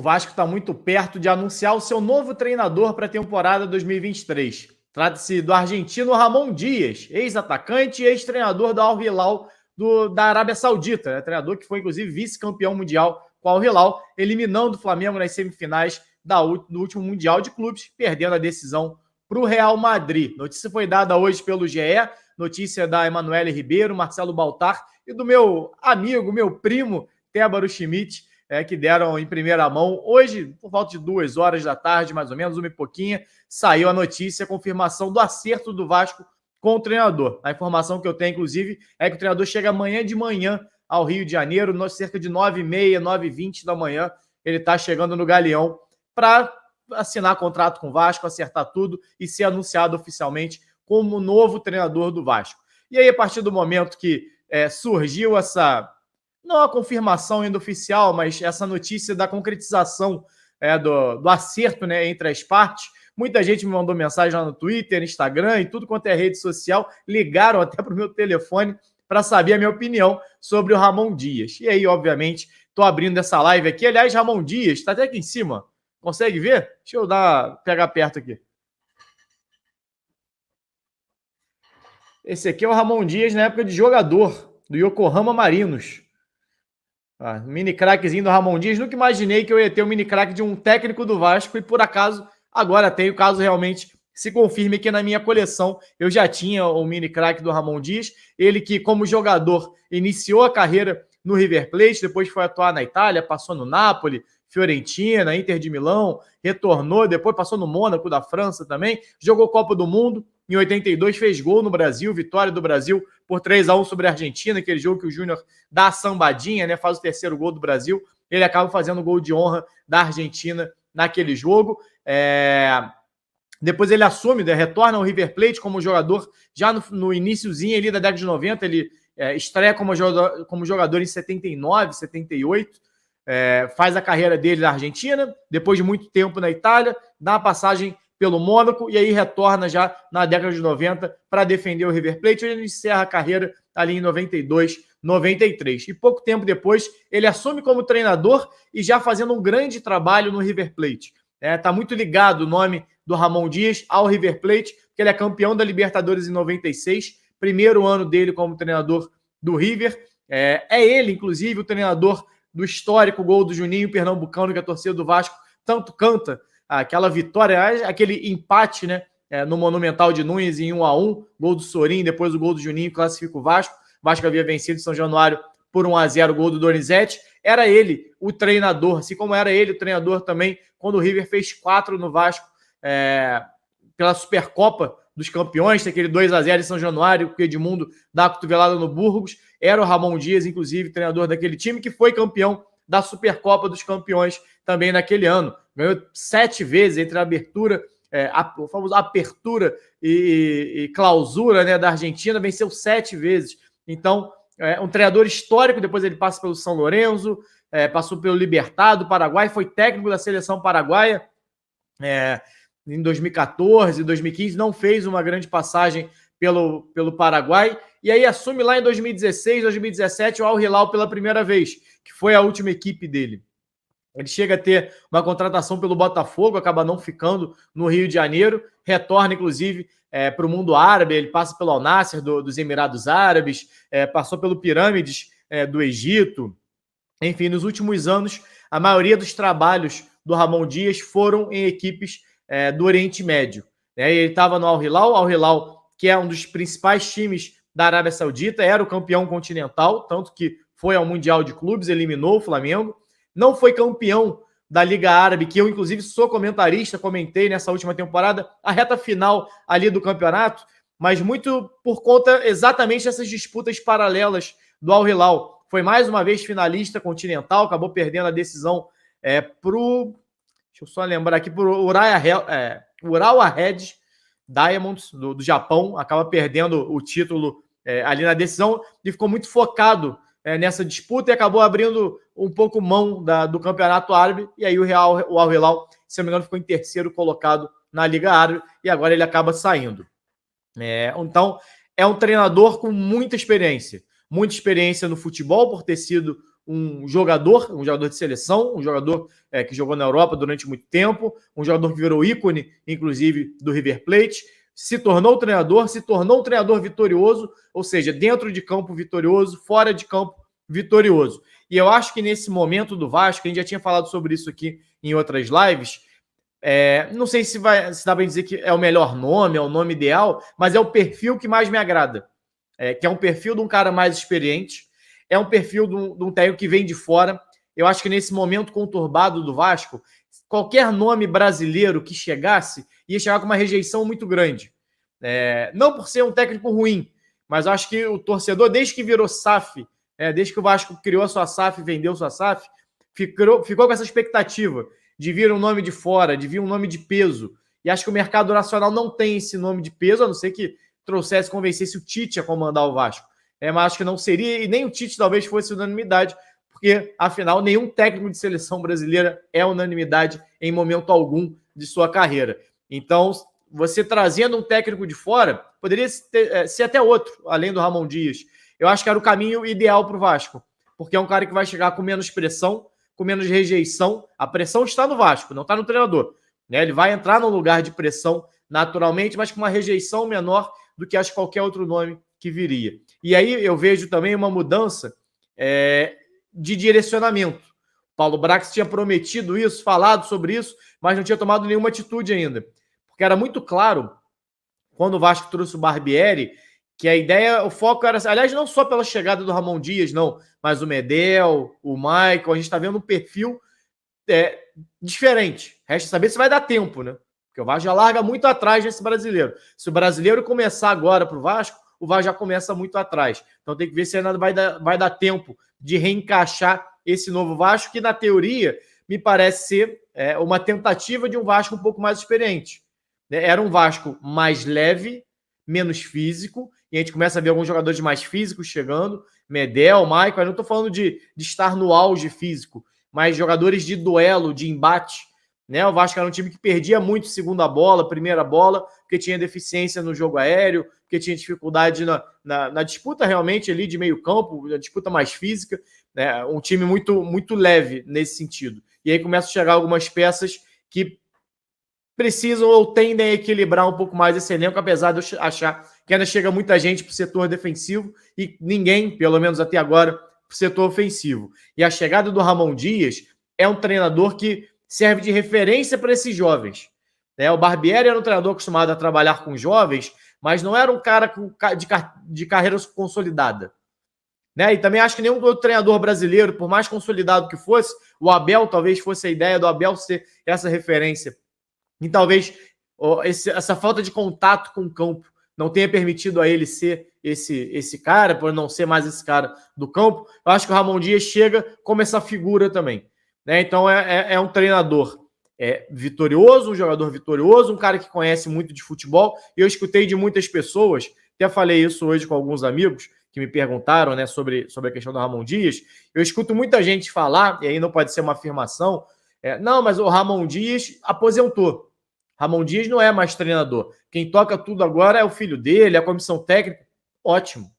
Vasco está muito perto de anunciar o seu novo treinador para a temporada 2023. Trata-se do argentino Ramon Dias, ex-atacante e ex-treinador do Al Hilal da Arábia Saudita, treinador que foi, inclusive, vice-campeão mundial com o Al Hilal, eliminando o Flamengo nas semifinais do último Mundial de Clubes, perdendo a decisão para o Real Madrid. Notícia foi dada hoje pelo GE, notícia da Emanuele Ribeiro, Marcelo Baltar e do meu amigo, meu primo, Tébaro Schmidt, que deram em primeira mão. Hoje, por volta de 2 horas da tarde, mais ou menos, uma e pouquinha, saiu a notícia, a confirmação do acerto do Vasco com o treinador. A informação que eu tenho, inclusive, é que o treinador chega amanhã de manhã ao Rio de Janeiro, cerca de 9h30, 9h20 da manhã, ele está chegando no Galeão para assinar contrato com o Vasco, acertar tudo e ser anunciado oficialmente como novo treinador do Vasco. E aí, a partir do momento que surgiu essa, não a confirmação ainda oficial, mas essa notícia da concretização do acerto, né, entre as partes, muita gente me mandou mensagem lá no Twitter, Instagram e tudo quanto é rede social, ligaram até para o meu telefone para saber a minha opinião sobre o Ramon Dias. E aí, obviamente, estou abrindo essa live aqui. Aliás, Ramon Dias está até aqui em cima. Consegue ver? Deixa eu pegar perto aqui. Esse aqui é o Ramon Dias na época de jogador do Yokohama Marinos. Mini craquezinho do Ramon Dias. Nunca imaginei que eu ia ter um mini craque de um técnico do Vasco e, por acaso, agora tenho, caso realmente se confirme que na minha coleção eu já tinha o mini craque do Ramon Dias. Ele que, como jogador, iniciou a carreira no River Plate, depois foi atuar na Itália, passou no Napoli, Fiorentina, Inter de Milão, retornou, depois passou no Mônaco da França também, jogou Copa do Mundo, em 82 fez gol no Brasil, vitória do Brasil por 3-1 sobre a Argentina, aquele jogo que o Júnior dá a sambadinha, né, faz o terceiro gol do Brasil, ele acaba fazendo o gol de honra da Argentina naquele jogo. Depois ele assume, né, retorna ao River Plate como jogador, já no iniciozinho ali da década de 90, ele estreia como jogador em 79, 78, faz a carreira dele na Argentina, depois de muito tempo na Itália, dá uma passagem pelo Mônaco e aí retorna já na década de 90 para defender o River Plate, onde ele encerra a carreira ali em 92, 93. E pouco tempo depois ele assume como treinador e já fazendo um grande trabalho no River Plate. Está muito ligado o nome do Ramon Dias ao River Plate, porque ele é campeão da Libertadores em 96, primeiro ano dele como treinador do River. É ele, inclusive, o treinador do histórico gol do Juninho Pernambucano, que a torcida do Vasco tanto canta, aquela vitória, aquele empate, né, no Monumental de Nunes em 1-1, gol do Sorin, depois o gol do Juninho, classifica o Vasco. O Vasco havia vencido em São Januário por 1-0, gol do Donizete. Era ele o treinador, assim como era ele o treinador também quando o River fez 4 no Vasco pela Supercopa dos Campeões, aquele 2-0 em São Januário, que o Edmundo dá a cotovelada no Burgos. Era o Ramon Dias, inclusive, treinador daquele time, que foi campeão da Supercopa dos Campeões também naquele ano. Ganhou 7 vezes entre a abertura, o famoso apertura e clausura, né, da Argentina, venceu 7 vezes. Então, um treinador histórico, depois ele passa pelo São Lourenço, passou pelo Libertad do Paraguai, foi técnico da seleção paraguaia em 2014, 2015, não fez uma grande passagem pelo Paraguai, e aí assume lá em 2016, 2017 o Al Hilal pela primeira vez, que foi a última equipe dele. Ele chega a ter uma contratação pelo Botafogo, acaba não ficando no Rio de Janeiro, retorna, inclusive, para o mundo árabe, ele passa pelo Al Nassr dos Emirados Árabes, passou pelo Pirâmides do Egito. Enfim, nos últimos anos, a maioria dos trabalhos do Ramon Dias foram em equipes do Oriente Médio. Ele estava no Al Hilal, que é um dos principais times da Arábia Saudita, era o campeão continental, tanto que foi ao Mundial de Clubes, eliminou o Flamengo. Não foi campeão da Liga Árabe, que eu, inclusive, sou comentarista, comentei nessa última temporada, a reta final ali do campeonato, mas muito por conta exatamente dessas disputas paralelas do Al Hilal. Foi mais uma vez finalista continental, acabou perdendo a decisão deixa eu só lembrar aqui, para o Urawa Red Diamonds do Japão, acaba perdendo o título ali na decisão e ficou muito focado nessa disputa e acabou abrindo um pouco mão do campeonato árabe, e aí o Al Hilal, se não me engano, ficou em terceiro colocado na Liga Árabe, e agora ele acaba saindo. Então, é um treinador com muita experiência no futebol, por ter sido um jogador de seleção, um jogador que jogou na Europa durante muito tempo, um jogador que virou ícone, inclusive, do River Plate, se tornou um treinador vitorioso, ou seja, dentro de campo vitorioso, fora de campo vitorioso. E eu acho que nesse momento do Vasco, a gente já tinha falado sobre isso aqui em outras lives, não sei se dá para dizer que é o melhor nome, é o nome ideal, mas é o perfil que mais me agrada, que é um perfil de um cara mais experiente, é um perfil de um técnico que vem de fora. Eu acho que nesse momento conturbado do Vasco, qualquer nome brasileiro que chegasse, ia chegar com uma rejeição muito grande. Não por ser um técnico ruim, mas acho que o torcedor, desde que virou SAF, desde que o Vasco criou a sua SAF e vendeu sua SAF, ficou com essa expectativa de vir um nome de fora, de vir um nome de peso. E acho que o mercado nacional não tem esse nome de peso, a não ser que convencesse o Tite a comandar o Vasco. Mas acho que não seria, e nem o Tite talvez fosse unanimidade, porque, afinal, nenhum técnico de seleção brasileira é unanimidade em momento algum de sua carreira. Então, você trazendo um técnico de fora, poderia ser até outro, além do Ramon Dias. Eu acho que era o caminho ideal para o Vasco, porque é um cara que vai chegar com menos pressão, com menos rejeição. A pressão está no Vasco, não está no treinador. Ele vai entrar num lugar de pressão naturalmente, mas com uma rejeição menor do que acho que qualquer outro nome que viria. E aí eu vejo também uma mudança de direcionamento. Paulo Brax tinha prometido isso, falado sobre isso, mas não tinha tomado nenhuma atitude ainda. Porque era muito claro, quando o Vasco trouxe o Barbieri, que a ideia, o foco era... Aliás, não só pela chegada do Ramon Dias, não, mas o Medel, o Michael, a gente está vendo um perfil diferente. Resta saber se vai dar tempo, né? Porque o Vasco já larga muito atrás nesse brasileiro. Se o brasileiro começar agora para o Vasco já começa muito atrás. Então tem que ver se ainda vai dar tempo de reencaixar esse novo Vasco, que na teoria me parece ser uma tentativa de um Vasco um pouco mais experiente. Era um Vasco mais leve, menos físico, e a gente começa a ver alguns jogadores mais físicos chegando, Medel, Michael, eu não estou falando de estar no auge físico, mas jogadores de duelo, de embate. O Vasco era um time que perdia muito segunda bola, primeira bola, porque tinha deficiência no jogo aéreo, porque tinha dificuldade na disputa realmente ali de meio campo, a disputa mais física, um time muito, muito leve nesse sentido. E aí começam a chegar algumas peças que precisam ou tendem a equilibrar um pouco mais esse elenco, apesar de eu achar que ainda chega muita gente para o setor defensivo e ninguém, pelo menos até agora, para o setor ofensivo. E a chegada do Ramon Dias é um treinador que serve de referência para esses jovens. O Barbieri era um treinador acostumado a trabalhar com jovens, mas não era um cara de carreira consolidada. E também acho que nenhum outro treinador brasileiro, por mais consolidado que fosse, o Abel talvez fosse a ideia do Abel ser essa referência. E talvez essa falta de contato com o campo não tenha permitido a ele ser esse cara, por não ser mais esse cara do campo. Eu acho que o Ramon Dias chega como essa figura também. Então é um treinador vitorioso, um jogador vitorioso, um cara que conhece muito de futebol. E eu escutei de muitas pessoas, até falei isso hoje com alguns amigos que me perguntaram sobre a questão do Ramon Dias. Eu escuto muita gente falar, e aí não pode ser uma afirmação, não, mas o Ramon Dias aposentou. Ramon Dias não é mais treinador. Quem toca tudo agora é o filho dele, a comissão técnica. Ótimo.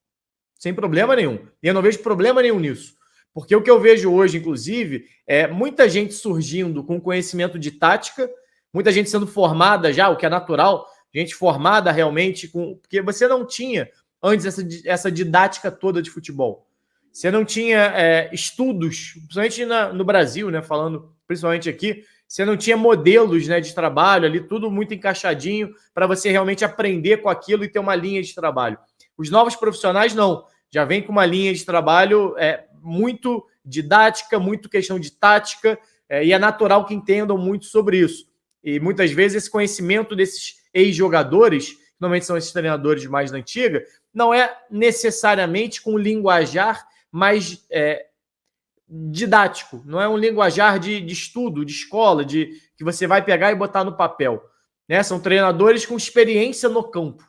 Sem problema nenhum. E eu não vejo problema nenhum nisso. Porque o que eu vejo hoje, inclusive, é muita gente surgindo com conhecimento de tática, muita gente sendo formada já, o que é natural, gente formada realmente, porque você não tinha antes essa didática toda de futebol. Você não tinha estudos, principalmente no Brasil, falando principalmente aqui, você não tinha modelos de trabalho ali, tudo muito encaixadinho para você realmente aprender com aquilo e ter uma linha de trabalho. Os novos profissionais não, já vem com uma linha de trabalho muito didática, muito questão de tática, e é natural que entendam muito sobre isso. E muitas vezes esse conhecimento desses ex-jogadores, normalmente são esses treinadores mais da antiga, não é necessariamente com linguajar mais didático, não é um linguajar de estudo, de escola, que você vai pegar e botar no papel. São treinadores com experiência no campo,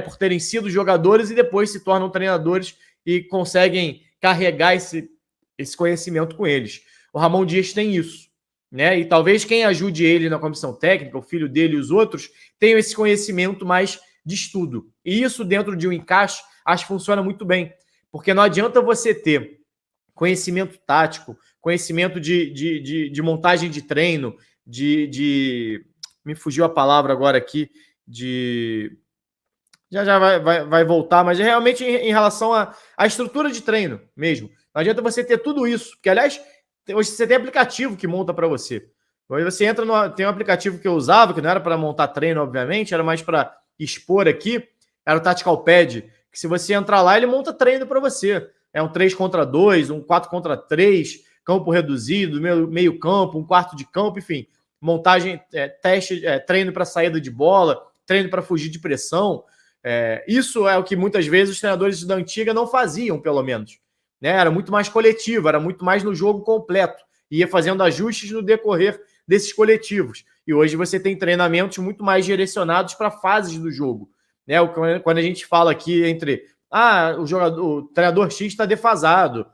por terem sido jogadores e depois se tornam treinadores e conseguem carregar esse conhecimento com eles. O Ramon Dias tem isso. E talvez quem ajude ele na comissão técnica, o filho dele e os outros, tenham esse conhecimento mais de estudo. E isso dentro de um encaixe, acho que funciona muito bem. Porque não adianta você ter conhecimento tático, conhecimento de montagem de treino, me fugiu a palavra agora aqui, já vai voltar, mas é realmente em relação à estrutura de treino mesmo. Não adianta você ter tudo isso, porque, aliás, hoje você tem aplicativo que monta para você. Hoje você entra tem um aplicativo que eu usava, que não era para montar treino, obviamente, era mais para expor aqui, era o Tactical Pad, que se você entrar lá, ele monta treino para você. É um 3 contra 2, um 4 contra 3, campo reduzido, meio campo, um quarto de campo, enfim, montagem, teste, treino para saída de bola, treino para fugir de pressão. Isso é o que muitas vezes os treinadores da antiga não faziam, pelo menos. Né? Era muito mais coletivo, era muito mais no jogo completo. Ia fazendo ajustes no decorrer desses coletivos. E hoje você tem treinamentos muito mais direcionados para fases do jogo. Né? Quando a gente fala aqui entre o treinador X está defasado,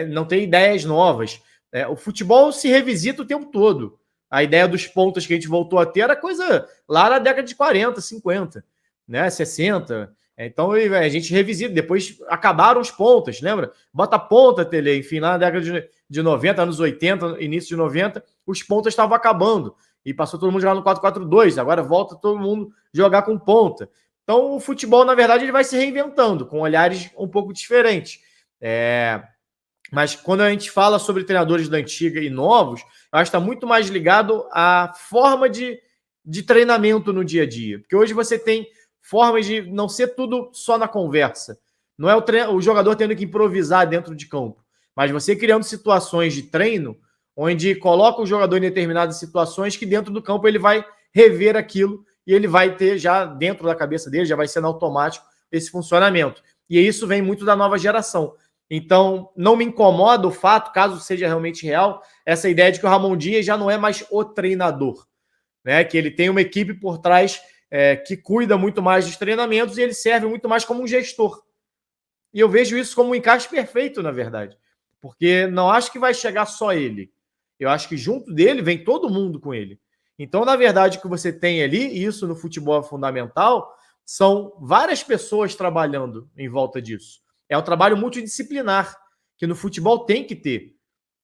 não tem ideias novas. O futebol se revisita o tempo todo. A ideia dos pontas que a gente voltou a ter era coisa lá na década de 40, 50, né? 60. Então a gente revisita. Depois acabaram os pontas, lembra? Bota ponta, Tele, enfim, lá na década de 90, anos 80, início de 90, os pontas estavam acabando. E passou todo mundo jogar no 4-4-2. Agora volta todo mundo jogar com ponta. Então o futebol, na verdade, ele vai se reinventando, com olhares um pouco diferentes. Mas quando a gente fala sobre treinadores da antiga e novos, eu acho que está muito mais ligado à forma de treinamento no dia a dia. Porque hoje você tem formas de não ser tudo só na conversa. Não é o jogador tendo que improvisar dentro de campo, mas você criando situações de treino onde coloca o jogador em determinadas situações que dentro do campo ele vai rever aquilo e ele vai ter já dentro da cabeça dele, já vai ser no automático esse funcionamento. E isso vem muito da nova geração. Então, não me incomoda o fato, caso seja realmente real, essa ideia de que o Ramon Dias já não é mais o treinador, né? Que ele tem uma equipe por trás que cuida muito mais dos treinamentos e ele serve muito mais como um gestor. E eu vejo isso como um encaixe perfeito, na verdade. Porque não acho que vai chegar só ele. Eu acho que junto dele vem todo mundo com ele. Então, na verdade, o que você tem ali, e isso no futebol é fundamental, são várias pessoas trabalhando em volta disso. É um trabalho multidisciplinar, que no futebol tem que ter.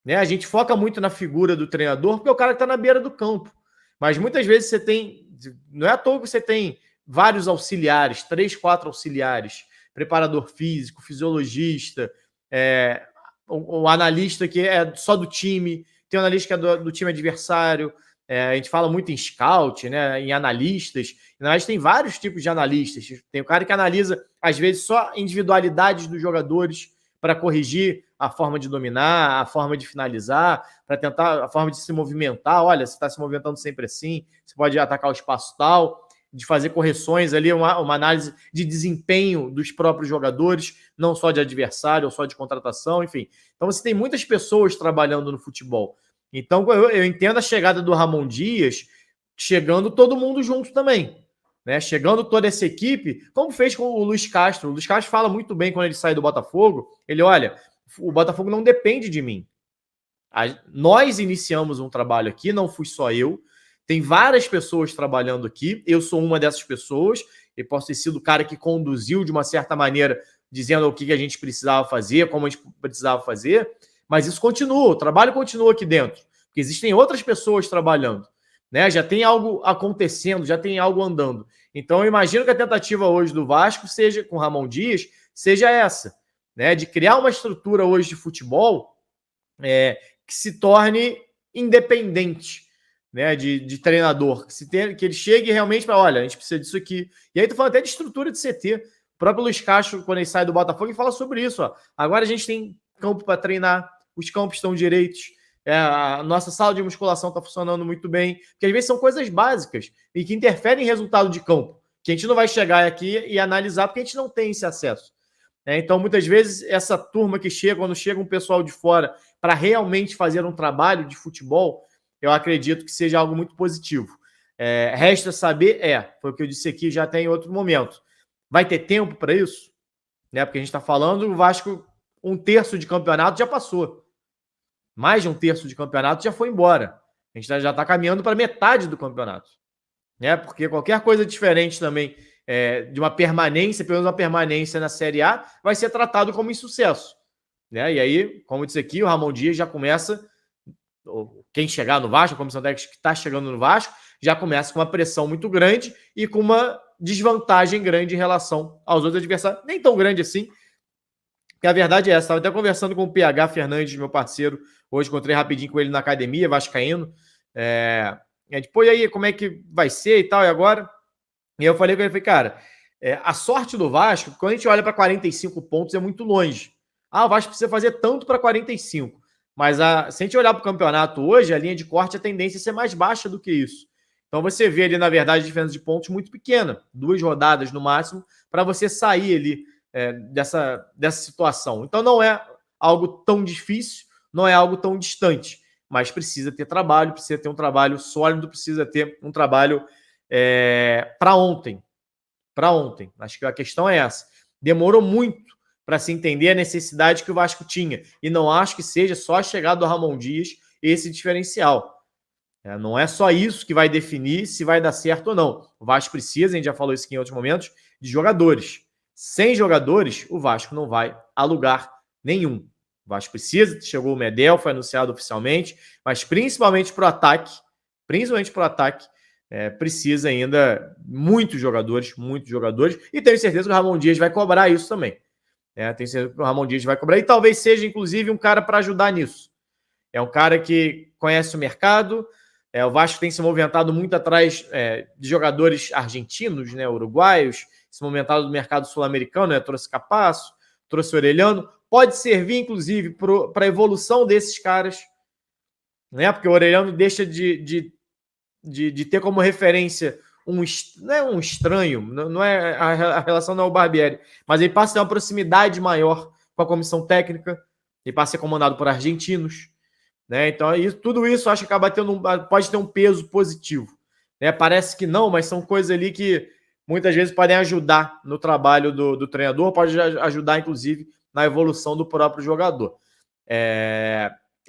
Né? A gente foca muito na figura do treinador, porque é o cara que está na beira do campo. Mas muitas vezes você tem... Não é à toa que você tem vários auxiliares, 3, 4 auxiliares, preparador físico, fisiologista, o analista que é só do time, tem um analista que é do time adversário, a gente fala muito em scout, né, em analistas, mas tem vários tipos de analistas. Tem o cara que analisa, às vezes, só individualidades dos jogadores para corrigir a forma de dominar, a forma de finalizar, para tentar a forma de se movimentar. Olha, você está se movimentando sempre assim, você pode atacar o espaço tal, de fazer correções ali, uma análise de desempenho dos próprios jogadores, não só de adversário ou só de contratação, enfim. Então você tem muitas pessoas trabalhando no futebol. Então eu entendo a chegada do Ramon Dias, chegando todo mundo junto também, né? Chegando toda essa equipe, como fez com o Luiz Castro. O Luiz Castro fala muito bem quando ele sai do Botafogo. Ele, olha, o Botafogo não depende de mim. Nós iniciamos um trabalho aqui, não fui só eu. Tem várias pessoas trabalhando aqui. Eu sou uma dessas pessoas. Eu posso ter sido o cara que conduziu de uma certa maneira, dizendo o que a gente precisava fazer, como a gente precisava fazer. Mas isso continua, o trabalho continua aqui dentro. Porque existem outras pessoas trabalhando. Né? Já tem algo acontecendo, já tem algo andando. Então eu imagino que a tentativa hoje do Vasco seja, com o Ramon Dias, seja essa. Né? De criar uma estrutura hoje de futebol que se torne independente, né, de treinador, que ele chegue realmente para, olha, a gente precisa disso aqui. E aí tô falando até de estrutura de CT. O próprio Luiz Castro, quando ele sai do Botafogo, ele fala sobre isso. Ó. Agora a gente tem campo para treinar, os campos estão direitos, a nossa sala de musculação está funcionando muito bem, porque às vezes são coisas básicas e que interferem em resultado de campo, que a gente não vai chegar aqui e analisar porque a gente não tem esse acesso. Então, muitas vezes, essa turma que chega, quando chega um pessoal de fora para realmente fazer um trabalho de futebol, eu acredito que seja algo muito positivo. Resta saber, foi o que eu disse aqui já até em outro momento. Vai ter tempo para isso? Né? Porque a gente está falando, o Vasco, 1/3 de campeonato já passou. Mais de 1/3 de campeonato já foi embora. A gente já está caminhando para metade do campeonato. Né? Porque qualquer coisa diferente também de uma permanência, pelo menos uma permanência na Série A, vai ser tratado como insucesso. né? E aí, como eu disse aqui, o Ramon Dias já começa, quem chegar no Vasco, a comissão técnica que está chegando no Vasco, já começa com uma pressão muito grande e com uma desvantagem grande em relação aos outros adversários, nem tão grande assim, porque a verdade é essa. Estava até conversando com o PH Fernandes, meu parceiro, hoje encontrei rapidinho com ele na academia, vascaíno, a gente, pô, e aí, como é que vai ser e tal, e agora? E eu falei com ele, cara, a sorte do Vasco, quando a gente olha para 45 pontos, é muito longe. O Vasco precisa fazer tanto para 45. Mas se a gente olhar para o campeonato hoje, a linha de corte, a tendência é ser mais baixa do que isso. Então você vê ali, na verdade, a diferença de pontos muito pequena. 2 rodadas no máximo, para você sair ali dessa situação. Então não é algo tão difícil, não é algo tão distante. Mas precisa ter trabalho, precisa ter um trabalho sólido, precisa ter um trabalho para ontem. Para ontem. Acho que a questão é essa. Demorou muito para se entender a necessidade que o Vasco tinha. E não acho que seja só a chegada do Ramon Dias esse diferencial. Não é só isso que vai definir se vai dar certo ou não. O Vasco precisa, a gente já falou isso aqui em outros momentos, de jogadores. Sem jogadores, o Vasco não vai a lugar nenhum. O Vasco precisa, chegou o Medel, foi anunciado oficialmente, mas principalmente para o ataque, precisa ainda muitos jogadores, e tenho certeza que o Ramon Dias vai cobrar isso também. Tenho certeza que o Ramon Dias vai cobrar, e talvez seja, inclusive, um cara para ajudar nisso. É um cara que conhece o mercado, o Vasco tem se movimentado muito atrás de jogadores argentinos, né, uruguaios, se movimentado do mercado sul-americano, né, trouxe Capasso, trouxe Orelhano, pode servir, inclusive, para a evolução desses caras, né, porque o Orelhano deixa de ter como referência não é um estranho, não é, a relação não é o Barbieri, mas ele passa a ter uma proximidade maior com a comissão técnica, ele passa a ser comandado por argentinos, né? Então, tudo isso acho que pode ter um peso positivo, né? Parece que não, mas são coisas ali que muitas vezes podem ajudar no trabalho do treinador, pode ajudar, inclusive, na evolução do próprio jogador.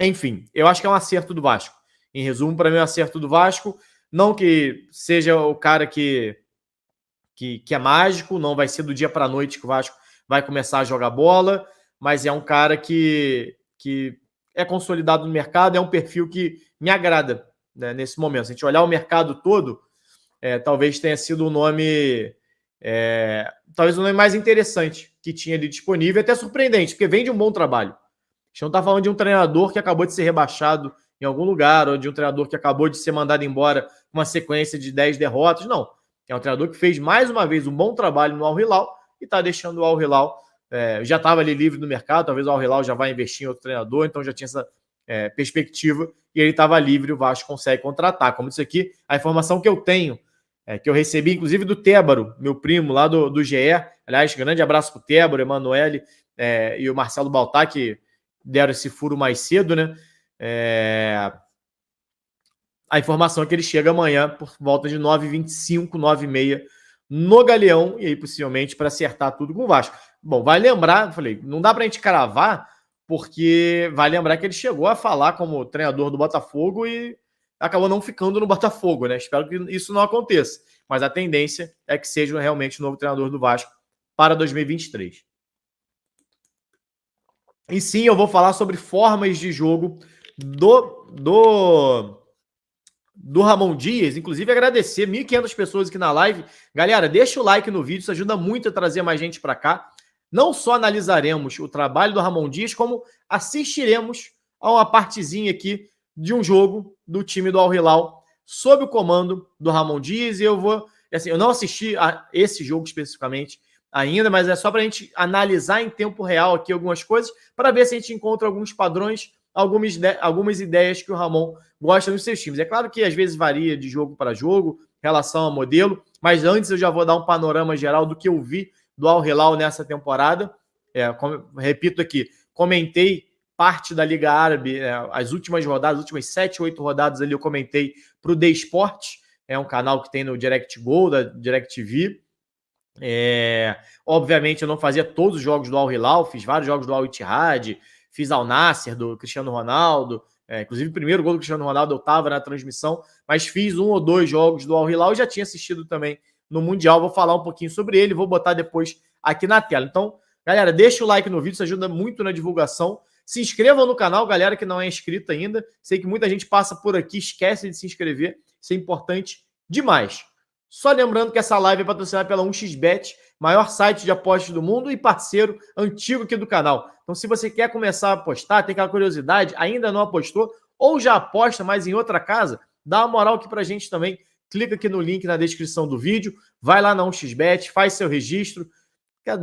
Enfim, eu acho que é um acerto do Vasco. Em resumo, para mim é um acerto do Vasco. Não que seja o cara que é mágico, não vai ser do dia para a noite que o Vasco vai começar a jogar bola, mas é um cara que é consolidado no mercado, é um perfil que me agrada, né, nesse momento. Se a gente olhar o mercado todo, talvez tenha sido o nome mais interessante que tinha ali disponível, até surpreendente, porque vem de um bom trabalho. A gente não está falando de um treinador que acabou de ser rebaixado em algum lugar, ou de um treinador que acabou de ser mandado embora com uma sequência de 10 derrotas, não. É um treinador que fez mais uma vez um bom trabalho no Al Hilal e está deixando o Al Hilal, já estava ali livre no mercado, talvez o Al Hilal já vai investir em outro treinador, então já tinha essa perspectiva, e ele estava livre, o Vasco consegue contratar. Como disse aqui, a informação que eu tenho, que eu recebi inclusive do Tébaro, meu primo lá do GE, aliás, grande abraço para o Tébaro, Emanuele e o Marcelo Baltá, que deram esse furo mais cedo, né? A informação é que ele chega amanhã por volta de 9h25, 9h30 no Galeão, e aí possivelmente para acertar tudo com o Vasco. Bom, vai lembrar, falei, não dá para a gente cravar, porque vai lembrar que ele chegou a falar como treinador do Botafogo e acabou não ficando no Botafogo, né? Espero que isso não aconteça, mas a tendência é que seja realmente o novo treinador do Vasco para 2023. E sim, eu vou falar sobre formas de jogo do Ramon Dias, inclusive agradecer 1.500 pessoas aqui na live. Galera, deixa o like no vídeo, isso ajuda muito a trazer mais gente para cá. Não só analisaremos o trabalho do Ramon Dias, como assistiremos a uma partezinha aqui de um jogo do time do Al Hilal sob o comando do Ramon Dias. E eu não assisti a esse jogo especificamente ainda, mas é só para a gente analisar em tempo real aqui algumas coisas, para ver se a gente encontra alguns padrões, algumas ideias que o Ramon gosta nos seus times. É claro que às vezes varia de jogo para jogo, relação a modelo, mas antes eu já vou dar um panorama geral do que eu vi do Al Hilal nessa temporada. Repito aqui, comentei parte da Liga Árabe, as últimas rodadas, as últimas 7, 8 rodadas ali eu comentei para o The Sport, um canal que tem no DirectGo, da DirectV. Obviamente eu não fazia todos os jogos do Al Hilal, fiz vários jogos do Al Ittihad, fiz Al Nassr do Cristiano Ronaldo, inclusive o primeiro gol do Cristiano Ronaldo eu estava na transmissão, mas fiz 1 ou 2 jogos do Al Hilal e já tinha assistido também no Mundial. Vou falar um pouquinho sobre ele, vou botar depois aqui na tela. Então, Galera, deixa o like no vídeo, isso ajuda muito na divulgação. Se inscrevam no canal, galera que não é inscrita ainda. Sei que muita gente passa por aqui, esquece de se inscrever. Isso é importante demais. Só lembrando que essa live é patrocinada pela 1xBet, maior site de apostas do mundo e parceiro antigo aqui do canal. Então, se você quer começar a apostar, tem aquela curiosidade, ainda não apostou, ou já aposta, mas em outra casa, dá uma moral aqui pra gente também. Clica aqui no link na descrição do vídeo, vai lá na 1xBet, faz seu registro.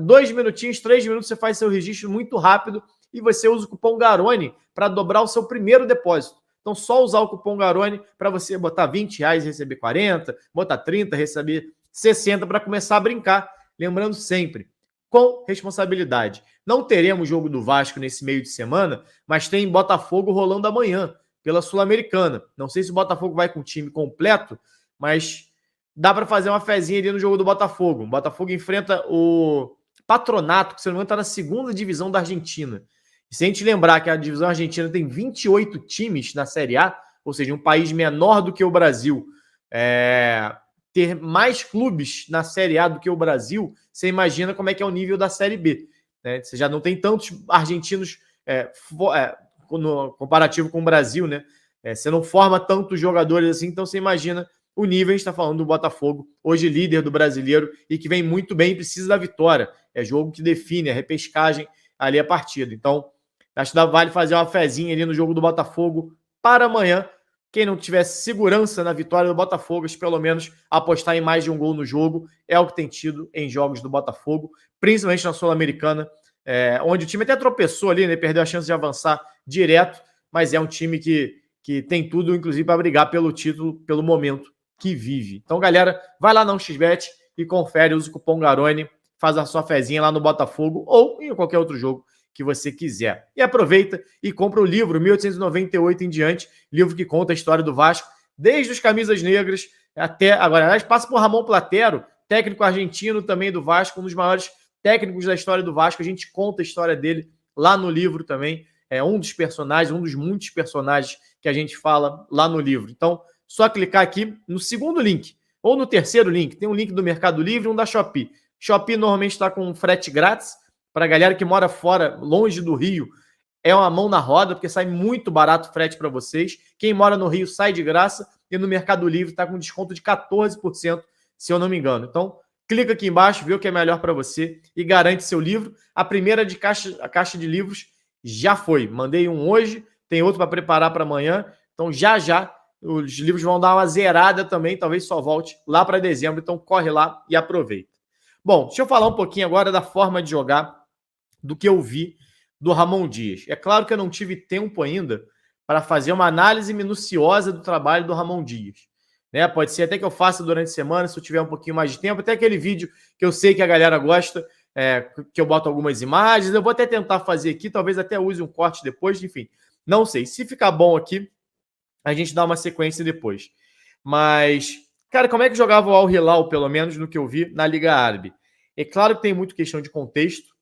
2 minutinhos, 3 minutos, você faz seu registro muito rápido e você usa o cupom Garone para dobrar o seu primeiro depósito. Então, só usar o cupom Garone para você botar R$20 e receber 40, botar 30, receber 60 para começar a brincar. Lembrando sempre, com responsabilidade. Não teremos jogo do Vasco nesse meio de semana, mas tem Botafogo rolando amanhã pela Sul-Americana. Não sei se o Botafogo vai com o time completo, mas dá para fazer uma fezinha ali no jogo do Botafogo. O Botafogo enfrenta o Patronato, que se não me engano está na segunda divisão da Argentina. E se a gente lembrar que a divisão argentina tem 28 times na Série A, ou seja, um país menor do que o Brasil, ter mais clubes na Série A do que o Brasil, você imagina como é que é o nível da Série B. Né? Você já não tem tantos argentinos no comparativo com o Brasil, né? Você não forma tantos jogadores assim, então você imagina o nível. A gente está falando do Botafogo, hoje líder do Brasileiro e que vem muito bem e precisa da vitória. É jogo que define a repescagem ali a partida. Então, acho que vale fazer uma fezinha ali no jogo do Botafogo para amanhã. Quem não tiver segurança na vitória do Botafogo, pelo menos apostar em mais de um gol no jogo, é o que tem tido em jogos do Botafogo, principalmente na Sul-Americana, onde o time até tropeçou ali, né, perdeu a chance de avançar direto, mas é um time que tem tudo, inclusive, para brigar pelo título, pelo momento que vive. Então, galera, vai lá na 1xBet e confere, usa o cupom Garone, faz a sua fezinha lá no Botafogo ou em qualquer outro jogo que você quiser. E aproveita e compra o livro 1898 em diante, livro que conta a história do Vasco, desde os camisas negras até agora. Aliás, passa por Ramon Platero, técnico argentino também do Vasco, um dos maiores técnicos da história do Vasco. A gente conta a história dele lá no livro também. É um dos personagens, um dos muitos personagens que a gente fala lá no livro. Então, só clicar aqui no segundo link ou no terceiro link. Tem um link do Mercado Livre e um da Shopee. Shopee normalmente está com frete grátis. Para a galera que mora fora, longe do Rio, é uma mão na roda, porque sai muito barato o frete para vocês. Quem mora no Rio sai de graça e no Mercado Livre está com desconto de 14%, se eu não me engano. Então, clica aqui embaixo, vê o que é melhor para você e garante seu livro. A primeira a caixa de livros já foi. Mandei um hoje, tem outro para preparar para amanhã. Então, já os livros vão dar uma zerada também, talvez só volte lá para dezembro. Então, corre lá e aproveita. Bom, deixa eu falar um pouquinho agora da forma de jogar do que eu vi do Ramon Dias. É claro que eu não tive tempo ainda para fazer uma análise minuciosa do trabalho do Ramon Dias. Né? Pode ser até que eu faça durante a semana, se eu tiver um pouquinho mais de tempo, até aquele vídeo que eu sei que a galera gosta, que eu boto algumas imagens, eu vou até tentar fazer aqui, talvez até use um corte depois, enfim, não sei. Se ficar bom aqui, a gente dá uma sequência depois. Mas, cara, como é que jogava o Al Hilal, pelo menos no que eu vi na Liga Árabe? É claro que tem muito questão de contexto,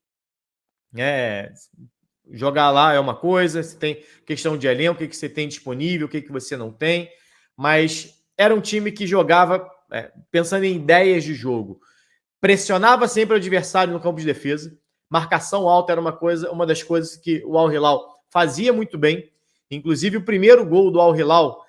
jogar lá é uma coisa, você tem questão de elenco, o que você tem disponível, o que você não tem, mas era um time que jogava pensando em ideias de jogo, pressionava sempre o adversário no campo de defesa, marcação alta era uma das coisas que o Al Hilal fazia muito bem, inclusive o primeiro gol do Al Hilal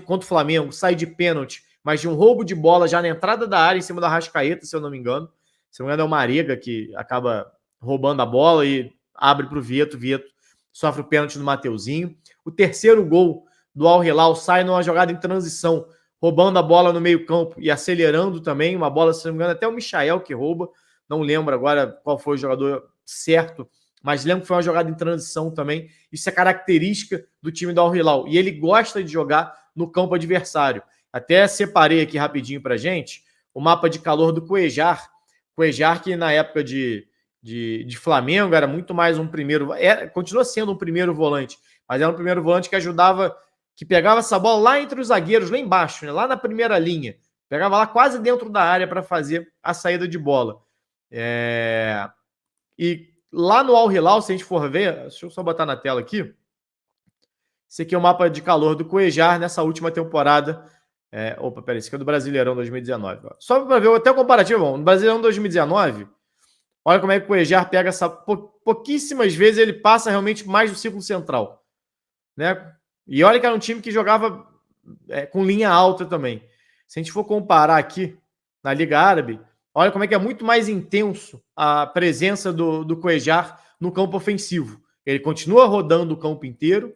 contra o Flamengo, sai de pênalti, mas de um roubo de bola já na entrada da área, em cima da Arrascaeta, se eu não me engano. Se não me engano, é o Marega que acaba roubando a bola e abre para o Vieto. Vieto sofre o pênalti do Mateuzinho. O terceiro gol do Al Hilal sai numa jogada em transição, roubando a bola no meio campo e acelerando também. Uma bola, se não me engano, até o Michael que rouba. Não lembro agora qual foi o jogador certo, mas lembro que foi uma jogada em transição também. Isso é característica do time do Al Hilal. E ele gosta de jogar no campo adversário. Até separei aqui rapidinho para gente o mapa de calor do Cuejar. Cuejar, que na época de Flamengo era muito mais um primeiro... continua sendo um primeiro volante, mas era um primeiro volante que ajudava, que pegava essa bola lá entre os zagueiros, lá embaixo, né, lá na primeira linha. Pegava lá quase dentro da área para fazer a saída de bola. E lá no Al Hilal, se a gente for ver... Deixa eu só botar na tela aqui. Esse aqui é o mapa de calor do Cuejar nessa última temporada. Esse aqui é do Brasileirão 2019. Só para ver até o comparativo, no Brasileirão 2019, Olha como é que o Cuéllar pega essa... Pouquíssimas vezes ele passa realmente mais do círculo central, né? E olha que era um time que jogava com linha alta também. Se a gente for comparar aqui na Liga Árabe, olha como é que é muito mais intenso a presença do Cuéllar no campo ofensivo. Ele continua rodando o campo inteiro,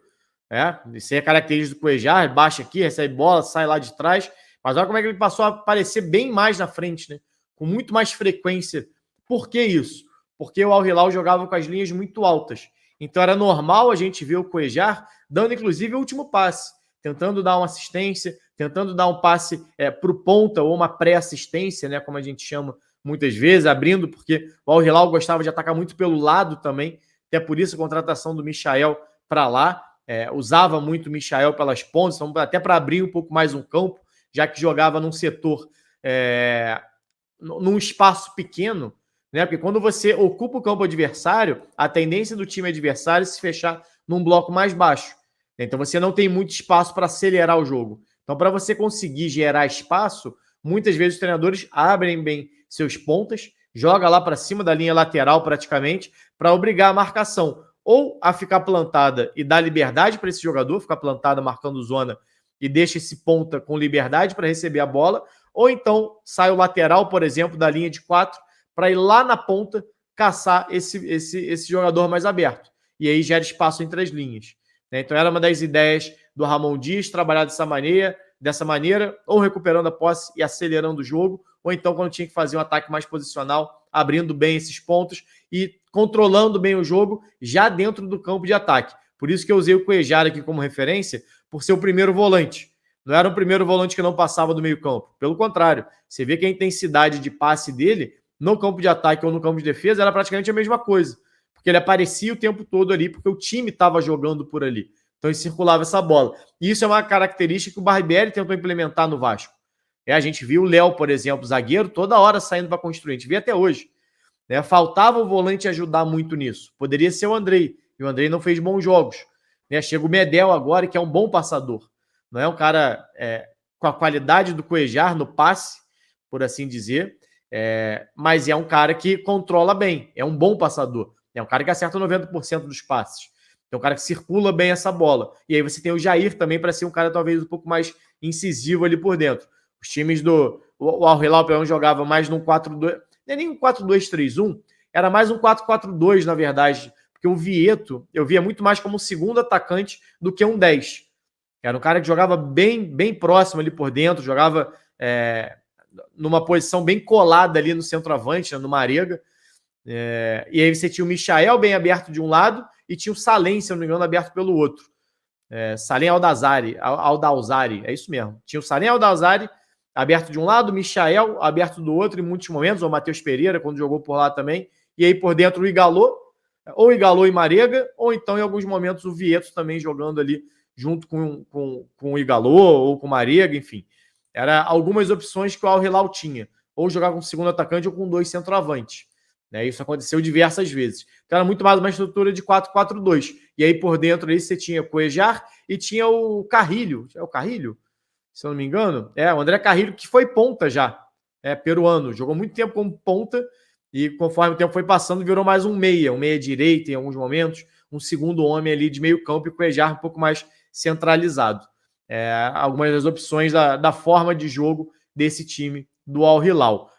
isso é característica do Cuéllar, baixa aqui, recebe bola, sai lá de trás, mas olha como é que ele passou a aparecer bem mais na frente, né? Com muito mais frequência. Por que isso? Porque o Al Hilal jogava com as linhas muito altas. Então era normal a gente ver o Cuéllar dando inclusive o último passe, tentando dar uma assistência, tentando dar um passe para o ponta ou uma pré-assistência, né, como a gente chama muitas vezes, abrindo, porque o Al Hilal gostava de atacar muito pelo lado também, até por isso a contratação do Michael para lá, usava muito o Michael pelas pontas, então, até para abrir um pouco mais um campo, já que jogava num setor, num espaço pequeno, né? Porque quando você ocupa o campo adversário, a tendência do time adversário é se fechar num bloco mais baixo. Então você não tem muito espaço para acelerar o jogo. Então, para você conseguir gerar espaço, muitas vezes os treinadores abrem bem seus pontas, joga lá para cima da linha lateral praticamente, para obrigar a marcação. Ou a ficar plantada e dar liberdade para esse jogador, ficar plantada marcando zona e deixa esse ponta com liberdade para receber a bola, ou então sai o lateral, por exemplo, da linha de 4, para ir lá na ponta caçar esse jogador mais aberto. E aí gera espaço entre as linhas. Então era uma das ideias do Ramon Dias, trabalhar dessa maneira, ou recuperando a posse e acelerando o jogo, ou então quando tinha que fazer um ataque mais posicional, abrindo bem esses pontos e controlando bem o jogo já dentro do campo de ataque. Por isso que eu usei o Cuéllar aqui como referência, por ser o primeiro volante. Não era um primeiro volante que não passava do meio campo. Pelo contrário, você vê que a intensidade de passe dele no campo de ataque ou no campo de defesa era praticamente a mesma coisa. Porque ele aparecia o tempo todo ali, porque o time estava jogando por ali. Então ele circulava essa bola. E isso é uma característica que o Barbieri tentou implementar no Vasco. A gente viu o Léo, por exemplo, zagueiro, toda hora saindo para construir. A gente vê até hoje. Faltava o volante ajudar muito nisso. Poderia ser o Andrei. E o Andrei não fez bons jogos. Chega o Medel agora, que é um bom passador. Não é um cara com a qualidade do Cuéllar no passe, por assim dizer, mas é um cara que controla bem. É um bom passador. É um cara que acerta 90% dos passes. É um cara que circula bem essa bola. E aí você tem o Jair também para ser um cara talvez um pouco mais incisivo ali por dentro. Os times o Al Hilal, pelo menos, jogava mais num 4-2... Não é nem um 4-2-3-1, era mais um 4-4-2, na verdade. Porque o Vieto, eu via muito mais como um segundo atacante do que um 10. Era um cara que jogava bem próximo ali por dentro, jogava numa posição bem colada ali no centroavante, né, no Marega. E aí você tinha o Michael bem aberto de um lado e tinha o Salem, se eu não me engano, aberto pelo outro. Salem Aldazari, é isso mesmo. Tinha o Salem Aldazari aberto de um lado, o Michael aberto do outro em muitos momentos, ou o Matheus Pereira, quando jogou por lá também. E aí por dentro o Igalô, ou Igalô e Marega, ou então em alguns momentos o Vieto também jogando ali junto com o Igalô ou com o Marega, enfim. Eram algumas opções que o Al Hilal tinha. Ou jogar com o segundo atacante ou com 2 centroavantes. Isso aconteceu diversas vezes. Então era muito mais uma estrutura de 4-4-2. E aí por dentro aí você tinha o Cuéllar e tinha o Carrilho. É o Carrilho? Se eu não me engano. O André Carrilho, que foi ponta já. Peruano. Jogou muito tempo como ponta e conforme o tempo foi passando virou mais um meia direita em alguns momentos, um segundo homem ali de meio campo e o Cuéllar um pouco mais centralizado. Algumas das opções da forma de jogo desse time do Al Hilal.